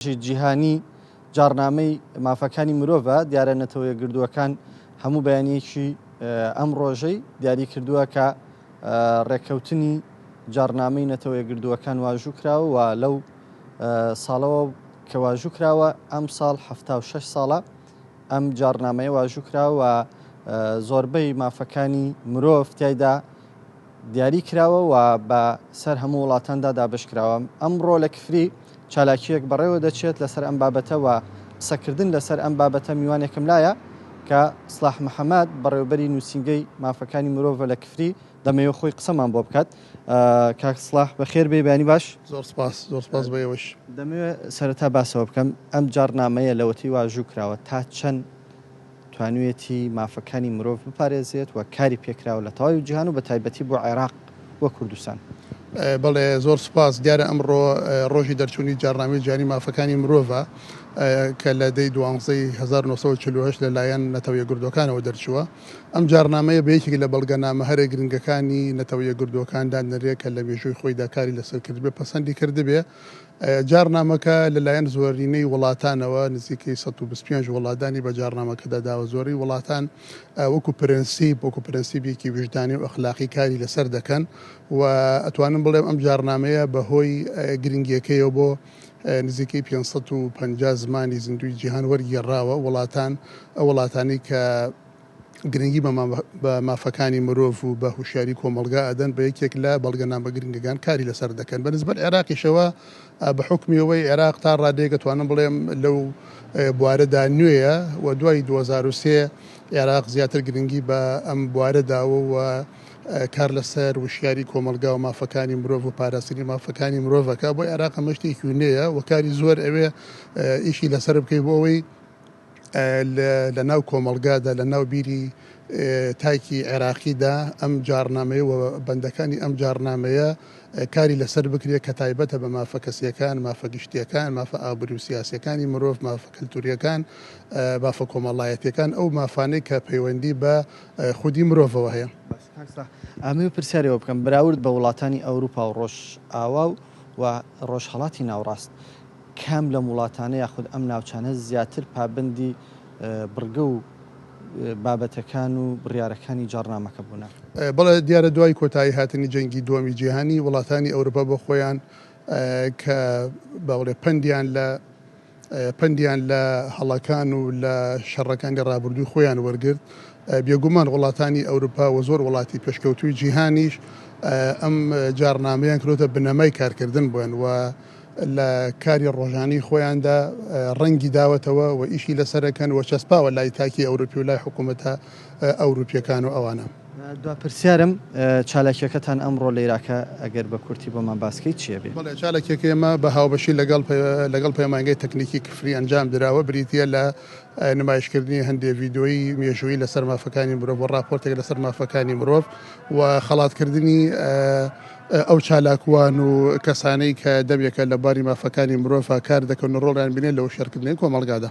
جیهانی جارنامەی مافەکانی مرۆڤە دیارە نەتەوە گردووەکان هەموو بەیانیەکی ئەم ڕۆژەی دیاری کردووە کە ڕێککەوتنی جارنامەی نەتەوەیە گردووەکان واژوو کراوە و لەو ساڵەوە کە واژوو کراوە ئەم ساڵ 76 ساڵە ئەم جارنامەیە واژوو کراوە و زۆربەی مافەکانی مرۆڤ تایدا دیاری کراوە و بە سەر هەموو وڵاتاندا دابشکراوە. ئەمڕۆ لە کفری چالاکیەک بەڕێوە دەچێت لەسەر ئەم بابەتە و قسەکردن لەسەر ئەم بابەتە میوانێکم لایە کە سڵاح محەممەد بەڕێوەبەری نووسینگەی مافەکانی مرۆڤە لە کفری دەمەوێت خۆی قسەمان بۆ بکات. کاک سڵاح بەخێر بێ بەیانی باش. زۆر سپاس بەوەش. دەمەوێت سەرەتا باسەوە بکەم ئەم جارنامەیە لەوەتی واژوو کراوە تا چەند توانوێتی مافەکانی مرۆڤ بپارێزێت و کاری پێکراوە لە تەواوی جیهان و بە تایبەتی بۆ عێراق وە کوردستان. بەڵێ زۆر سپاس. دیارە ئەمڕۆ ڕۆژی دەرچوونی جارنامەی جیهانی مافەکانی مرۆڤە کە لە دەی 1940 لەلایەن نەتەوە گردوەکانەوە دەرچووە. ئەم جارنامەیە بەیەکێک لە بەڵگەنامە هەرە گرنگەکانی نەتەوە گردوەکاندا نەرێ کە لە مێژووی خۆیدا کاری لەسەر کردبێ پەسەندی کردبێ. جارنامەکە لەلایەن زۆرینەی وڵاتانەوە نزیکەی 125 وڵاتانی بە جارنامەکەدا داوە. زۆری وڵاتان وەکو پرەنسیبێکی وجدانی و ئەخلاقی کاری لەسەر دەکەن و ئەتوانم بڵێم ئەم جارنامەیە بەهۆی گرنگیەکەیەوە بۆ نزیکەی 550 زمانی زیندوی جیهان وەرگێڕاوە وڵاتانی کە گرنگی بە مافەکانی مرۆڤ و بە هوشیاری کۆمەلگا ئەدەن بە یەکێک لە بەڵگەنامە گرنگەکان کاری لەسەر دەکەن. بەنسبەت عێراقیشەوە بە حکمیەوەی عێراق تا ڕادەیەک توانم بڵێم لەو بوارەدا نوێیە و دوای 2023 عێراق زیاتر گرنگی بە ئەم بوارەداوە و کار لەسەر وشیاری کۆمەلگا و مافەکانی مرۆڤ و پاراستنی مافەکانی مرۆڤەکە بۆ عێراق هەمەشتێکی نوێیە و کاری زۆر ئەوێ ئیشی لەسەر بکەی بۆ ئەوەی لە ناو کۆمەلگادا لە ناو بیری تایکی عێراقیدا ئەم جارنامەیە و بەندەکانی ئەم جارنامەیە کاری لەسەر بکرێت کە تایبەتە بە مافە کەسیەکان، مافە گشتیەکان، مافە ئابووری و سیاسیەکانی مرۆڤ، مافە کەلتوریەکان، مافە کۆمەڵایەتیەکان، ئەو مافانەی کە پەیوەندی بە خودی مرۆڤەوە هەیە. ئەمێ پرسیارەوە بکەم بەراورد بە وڵاتانی ئەوروپا و ڕۆژ ئاوا و ڕۆژهەڵاتی ناوڕاست کام لە وڵاتانە یاخود ئەم ناوچانە زیاتر پابندی بڕگە و بابەتەکان و بڕیارەکانی جارنامەکە بوون؟ بەڵێ دیارە دوای کۆتایی هاتنی جەنگی دووەمی جیهانی وڵاتانی ئەوروپا بۆ خۆیان کە باوڵێ پندیان لە هەڵەکان و لە شەڕەکانی ڕابردووی خۆیان وەرگرت. بێگومان وڵاتانی ئەوروپا و زۆر وڵاتی پێشکەوتوی جیهانیش ئەم جارنامەیان کردوتە بنەمای کارکردن بوون و لە کاری ڕۆژانی خۆیاندا ڕەنگی داوەتەوە و ئیشی لەسەرەکەن و چەسپاوە لای تاکی ئەوروپی و لای حکوومەتە ئەوروپیەکان و ئەوانە. دو پرسیارم چالاکیەکەتان ئەمڕۆ لە عێراقە ئەگەر بە کورتی بۆمان باسکەیت چیە بێ؟ بەڵێ چالاکیەکە ئێمە بە هاوبەشی لەگەڵ پەیمانگەی تەکنیکی کفری ئەنجام درراوە بریتە لە نمایشکردنی هەندێک ڤیدۆیی مێژووی لەسەر مافەکانی مرۆڤ و راپۆرتێک لەسەر مافەکانی مرۆڤ و خەڵاتکردنی ئەو چالاکوان و کەسانەی کە دەبێکە لە باری مافەکانی مرۆڤ کار دەکەن و ڕۆڵیان بینێت لەو شەرکردنی کۆمەلگادا.